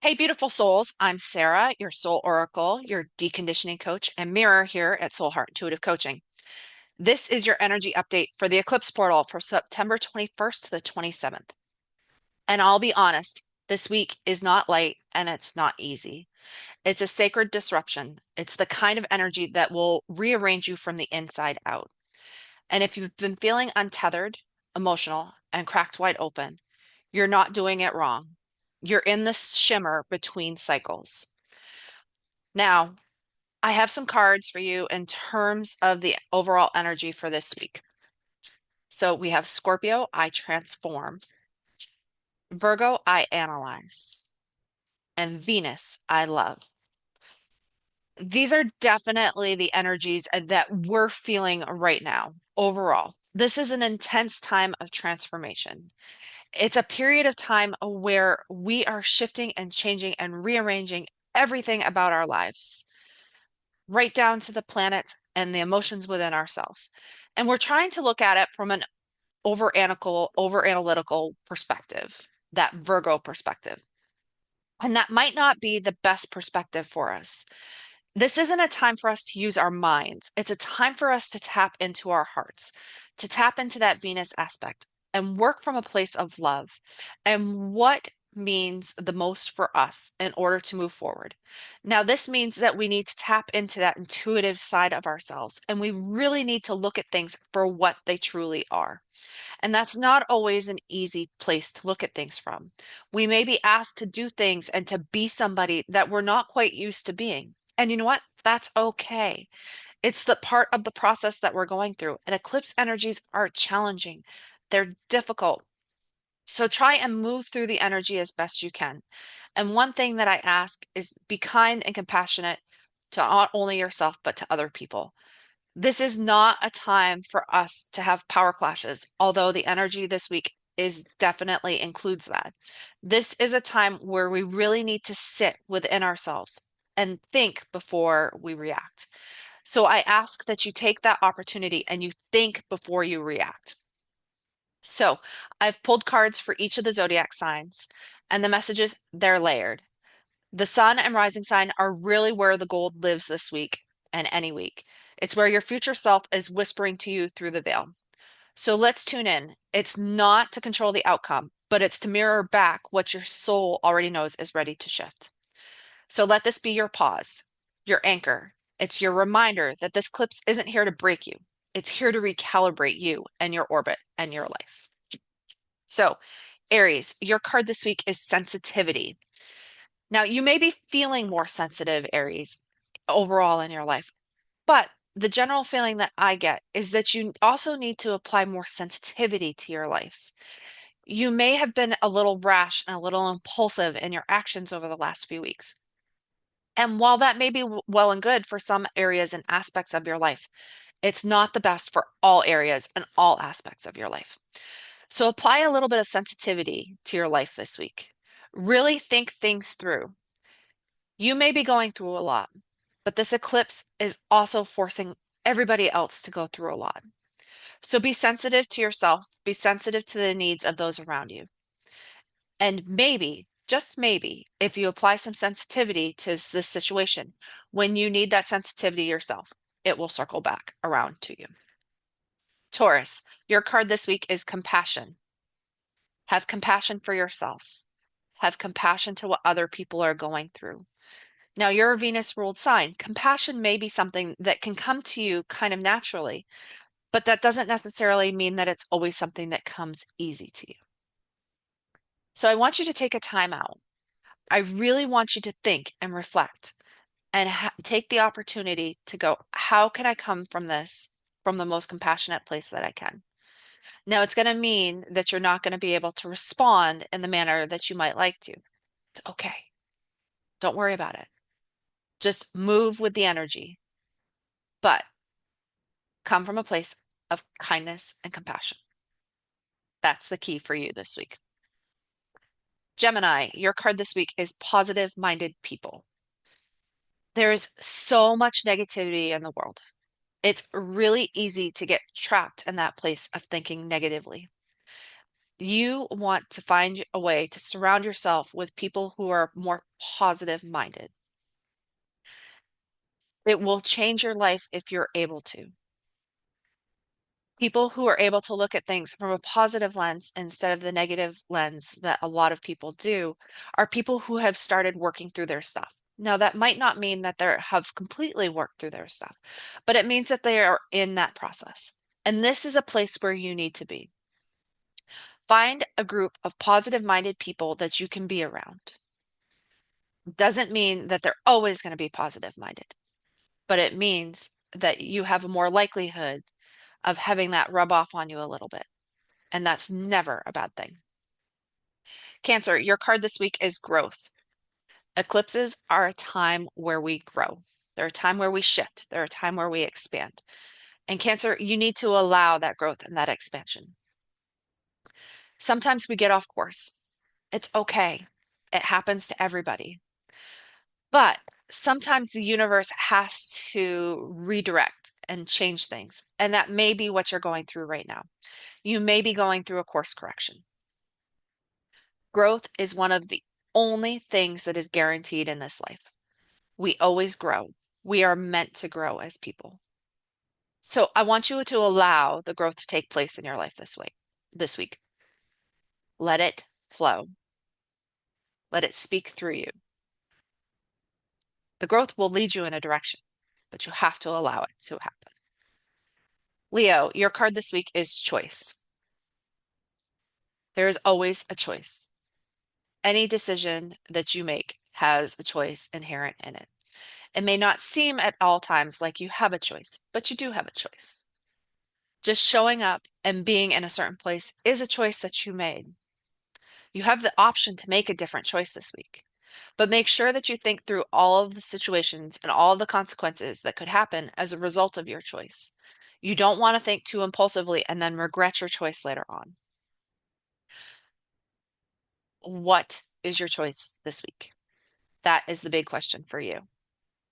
Hey, beautiful souls. I'm Sarah, your soul oracle, your deconditioning coach, and mirror here at Soul Heart Intuitive Coaching. This is your energy update for the eclipse portal for September 21st to the 27th. And I'll be honest, this week is not light and it's not easy. It's a sacred disruption. It's the kind of energy that will rearrange you from the inside out. And if you've been feeling untethered, emotional, and cracked wide open, you're not doing it wrong. You're in the shimmer between cycles. Now, I have some cards for you in terms of the overall energy for this week. So we have Scorpio, I transform, Virgo, I analyze, and Venus, I love. These are definitely the energies that we're feeling right now overall. This is an intense time of transformation. It's a period of time where we are shifting and changing and rearranging everything about our lives, right down to the planets and the emotions within ourselves. And we're trying to look at it from an over analytical perspective, that Virgo perspective. And that might not be the best perspective for us. This isn't a time for us to use our minds. It's a time for us to tap into our hearts, to tap into that Venus aspect and work from a place of love and what means the most for us in order to move forward. Now, this means that we need to tap into that intuitive side of ourselves and we really need to look at things for what they truly are. And that's not always an easy place to look at things from. We may be asked to do things and to be somebody that we're not quite used to being. And you know what? That's okay. It's the part of the process that we're going through. And eclipse energies are challenging, they're difficult. So try and move through the energy as best you can. And one thing that I ask is be kind and compassionate to not only yourself, but to other people. This is not a time for us to have power clashes, although the energy this week is definitely includes that. This is a time where we really need to sit within ourselves and think before we react. So I ask that you take that opportunity and you think before you react. So I've pulled cards for each of the zodiac signs, and the messages, they're layered. The sun and rising sign are really where the gold lives this week and any week. It's where your future self is whispering to you through the veil. So let's tune in. It's not to control the outcome, but it's to mirror back what your soul already knows is ready to shift. So let this be your pause, your anchor. It's your reminder that this eclipse isn't here to break you. It's here to recalibrate you and your orbit and your life. So, Aries, your card this week is sensitivity. Now, you may be feeling more sensitive, Aries, overall in your life, but the general feeling that I get is that you also need to apply more sensitivity to your life. You may have been a little rash and a little impulsive in your actions over the last few weeks. And while that may be well and good for some areas and aspects of your life, it's not the best for all areas and all aspects of your life. So apply a little bit of sensitivity to your life this week. Really think things through. You may be going through a lot, but this eclipse is also forcing everybody else to go through a lot. So be sensitive to yourself, be sensitive to the needs of those around you. And maybe, just maybe, if you apply some sensitivity to this situation, when you need that sensitivity yourself, it will circle back around to you. Taurus, your card this week is compassion. Have compassion for yourself. Have compassion to what other people are going through. Now, you're a Venus ruled sign. Compassion may be something that can come to you kind of naturally, but that doesn't necessarily mean that it's always something that comes easy to you. So I want you to take a time out. I really want you to think and reflect and take the opportunity to go, how can I come from this from the most compassionate place that I can? Now, it's going to mean that you're not going to be able to respond in the manner that you might like to. It's okay. Don't worry about it. Just move with the energy, but come from a place of kindness and compassion. That's the key for you this week. Gemini, your card this week is positive minded people. There is so much negativity in the world. It's really easy to get trapped in that place of thinking negatively. You want to find a way to surround yourself with people who are more positive minded. It will change your life if you're able to. People who are able to look at things from a positive lens instead of the negative lens that a lot of people do are people who have started working through their stuff. Now, that might not mean that they have completely worked through their stuff, but it means that they are in that process. And this is a place where you need to be. Find a group of positive minded people that you can be around. Doesn't mean that they're always going to be positive minded, but it means that you have a more likelihood of having that rub off on you a little bit. And that's never a bad thing. Cancer, your card this week is growth. Eclipses are a time where we grow. They're a time where we shift. They're a time where we expand. And Cancer, you need to allow that growth and that expansion. Sometimes we get off course. It's okay. It happens to everybody. But sometimes the universe has to redirect and change things. And that may be what you're going through right now. You may be going through a course correction. Growth is one of the only things that is guaranteed in this life. We always grow. We are meant to grow as people. So I want you to allow the growth to take place in your life this week. Let it flow. Let it speak through you. The growth will lead you in a direction, but you have to allow it to happen. Leo, your card this week is choice. There is always a choice. Any decision that you make has a choice inherent in it. It may not seem at all times like you have a choice, but you do have a choice. Just showing up and being in a certain place is a choice that you made. You have the option to make a different choice this week, but make sure that you think through all of the situations and all of the consequences that could happen as a result of your choice. You don't want to think too impulsively and then regret your choice later on. What is your choice this week? That is the big question for you.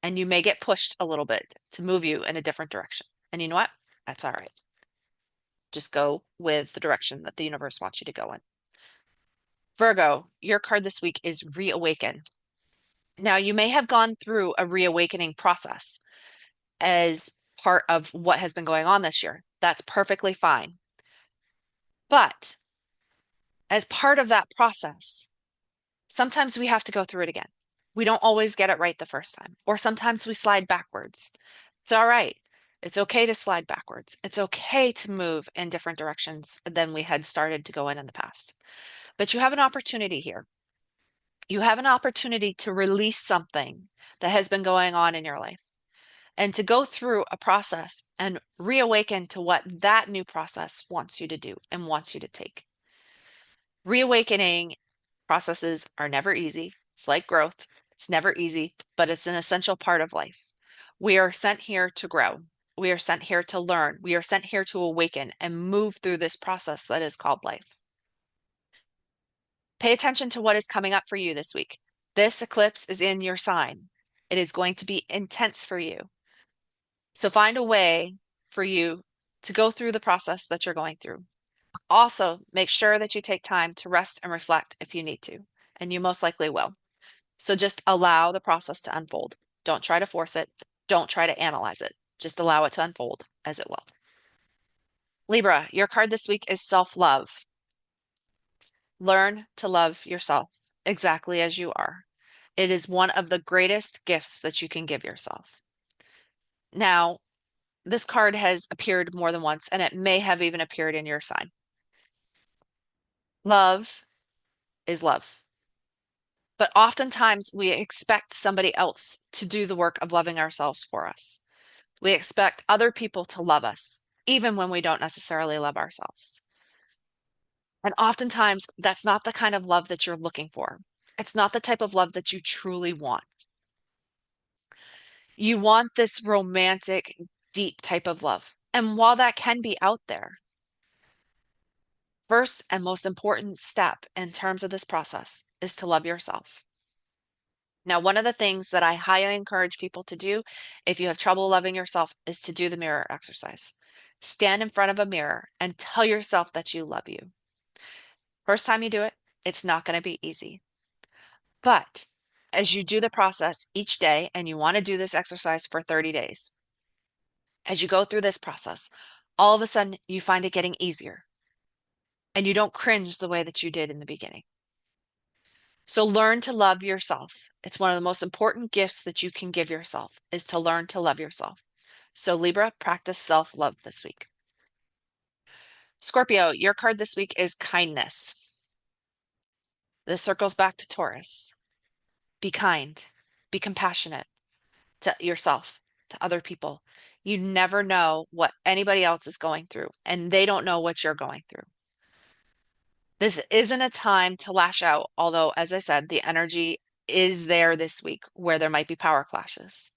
And you may get pushed a little bit to move you in a different direction. And you know what? That's all right. Just go with the direction that the universe wants you to go in. Virgo, your card this week is reawaken. Now, you may have gone through a reawakening process as part of what has been going on this year. That's perfectly fine. But as part of that process, sometimes we have to go through it again. We don't always get it right the first time, or sometimes we slide backwards. It's all right. It's okay to slide backwards. It's okay to move in different directions than we had started to go in the past. But you have an opportunity here. You have an opportunity to release something that has been going on in your life and to go through a process and reawaken to what that new process wants you to do and wants you to take. Reawakening processes are never easy. It's like growth. It's never easy, but it's an essential part of life. We are sent here to grow. We are sent here to learn. We are sent here to awaken and move through this process that is called life. Pay attention to what is coming up for you this week. This eclipse is in your sign. It is going to be intense for you. So find a way for you to go through the process that you're going through. Also, make sure that you take time to rest and reflect if you need to, and you most likely will. So just allow the process to unfold. Don't try to force it. Don't try to analyze it. Just allow it to unfold as it will. Libra, your card this week is self-love. Learn to love yourself exactly as you are. It is one of the greatest gifts that you can give yourself. Now, this card has appeared more than once, and it may have even appeared in your sign. Love is love. But oftentimes we expect somebody else to do the work of loving ourselves for us. We expect other people to love us, even when we don't necessarily love ourselves. And oftentimes that's not the kind of love that you're looking for. It's not the type of love that you truly want. You want this romantic, deep type of love. And while that can be out there, first and most important step in terms of this process is to love yourself. Now, one of the things that I highly encourage people to do if you have trouble loving yourself is to do the mirror exercise. Stand in front of a mirror and tell yourself that you love you. First time you do it, it's not going to be easy. But as you do the process each day, and you want to do this exercise for 30 days, as you go through this process, all of a sudden you find it getting easier and you don't cringe the way that you did in the beginning. So learn to love yourself. It's one of the most important gifts that you can give yourself is to learn to love yourself. So Libra, practice self-love this week. Scorpio, your card this week is kindness. This circles back to Taurus. Be kind, be compassionate to yourself, to other people. You never know what anybody else is going through, and they don't know what you're going through. This isn't a time to lash out, although, as I said, the energy is there this week where there might be power clashes.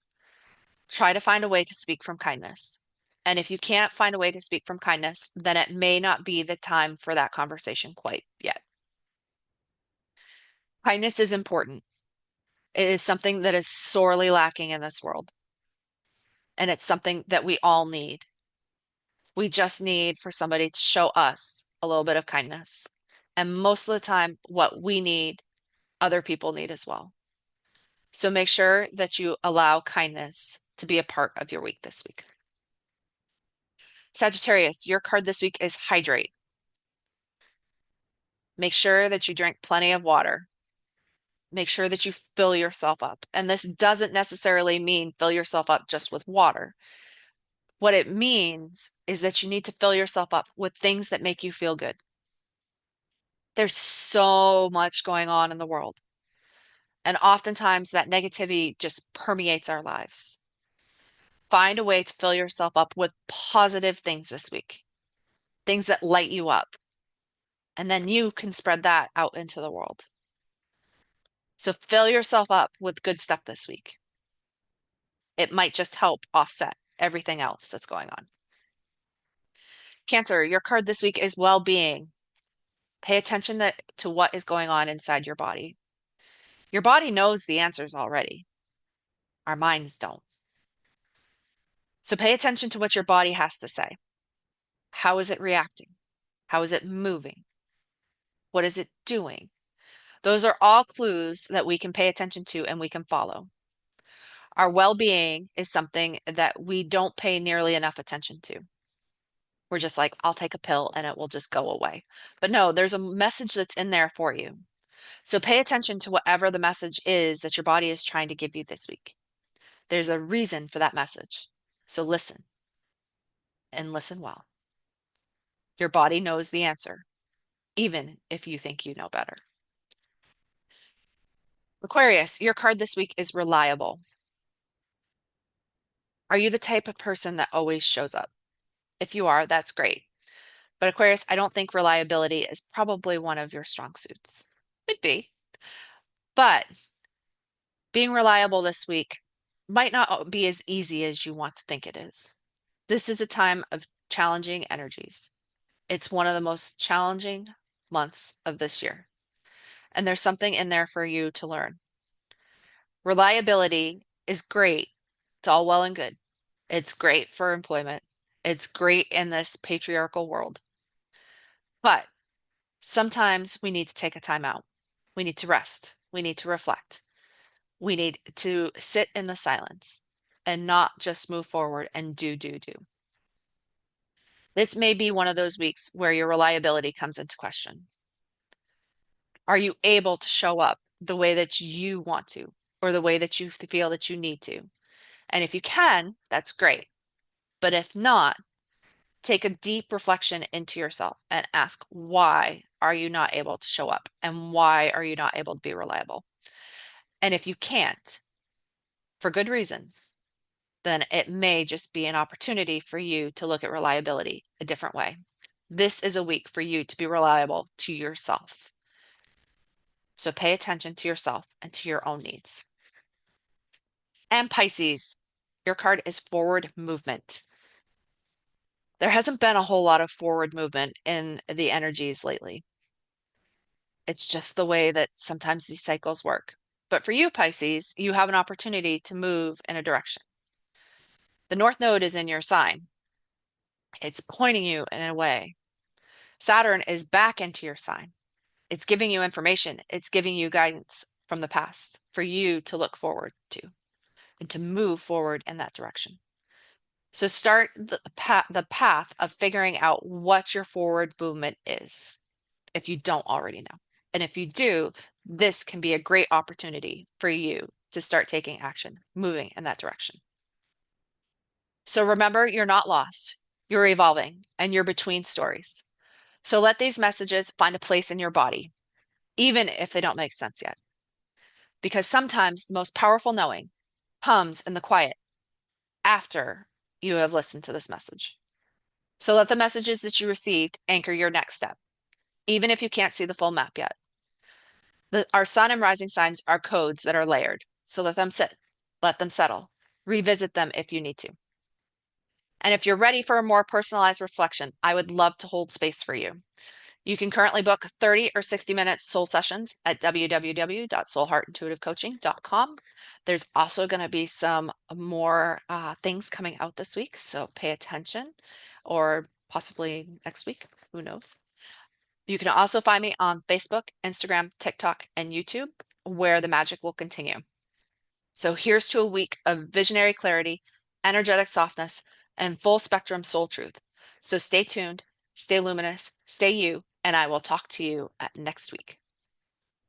Try to find a way to speak from kindness. And if you can't find a way to speak from kindness, then it may not be the time for that conversation quite yet. Kindness is important. It is something that is sorely lacking in this world, and it's something that we all need. We just need for somebody to show us a little bit of kindness. And most of the time, what we need, other people need as well. So make sure that you allow kindness to be a part of your week this week. Sagittarius, your card this week is hydrate. Make sure that you drink plenty of water. Make sure that you fill yourself up. And this doesn't necessarily mean fill yourself up just with water. What it means is that you need to fill yourself up with things that make you feel good. There's so much going on in the world. And oftentimes that negativity just permeates our lives. Find a way to fill yourself up with positive things this week, things that light you up. And then you can spread that out into the world. So fill yourself up with good stuff this week. It might just help offset everything else that's going on. Cancer, your card this week is well-being. Pay attention to what is going on inside your body. Your body knows the answers already. Our minds don't. So pay attention to what your body has to say. How is it reacting? How is it moving? What is it doing? Those are all clues that we can pay attention to and we can follow. Our well-being is something that we don't pay nearly enough attention to. We're just like, I'll take a pill and it will just go away. But no, there's a message that's in there for you. So pay attention to whatever the message is that your body is trying to give you this week. There's a reason for that message. So listen and listen well. Your body knows the answer, even if you think you know better. Aquarius, your card this week is reliable. Are you the type of person that always shows up? If you are, that's great. But Aquarius, I don't think reliability is probably one of your strong suits. Could be. But being reliable this week might not be as easy as you want to think it is. This is a time of challenging energies. It's one of the most challenging months of this year. And there's something in there for you to learn. Reliability is great. It's all well and good. It's great for employment. It's great in this patriarchal world. But sometimes we need to take a time out. We need to rest. We need to reflect. We need to sit in the silence and not just move forward and do. This may be one of those weeks where your reliability comes into question. Are you able to show up the way that you want to, or the way that you feel that you need to? And if you can, that's great. But if not, take a deep reflection into yourself and ask, why are you not able to show up? And why are you not able to be reliable? And if you can't, for good reasons, then it may just be an opportunity for you to look at reliability a different way. This is a week for you to be reliable to yourself. So pay attention to yourself and to your own needs. And Pisces, your card is forward movement. There hasn't been a whole lot of forward movement in the energies lately. It's just the way that sometimes these cycles work. But for you, Pisces, you have an opportunity to move in a direction. The North Node is in your sign. It's pointing you in a way. Saturn is back into your sign. It's giving you information. It's giving you guidance from the past for you to look forward to and to move forward in that direction. So start the path of figuring out what your forward movement is if you don't already know. And if you do, this can be a great opportunity for you to start taking action, moving in that direction. So remember, you're not lost. You're evolving and you're between stories. So let these messages find a place in your body, even if they don't make sense yet. Because sometimes the most powerful knowing comes in the quiet after you have listened to this message. So let the messages that you received anchor your next step, even if you can't see the full map yet. Our sun and rising signs are codes that are layered. So let them sit, let them settle, revisit them if you need to. And if you're ready for a more personalized reflection, I would love to hold space for you. You can currently book 30 or 60-minute soul sessions at www.soulheartintuitivecoaching.com. There's also going to be some more things coming out this week, so pay attention, or possibly next week. Who knows? You can also find me on Facebook, Instagram, TikTok, and YouTube, where the magic will continue. So here's to a week of visionary clarity, energetic softness, and full spectrum soul truth. So stay tuned, stay luminous, stay you, and I will talk to you next week.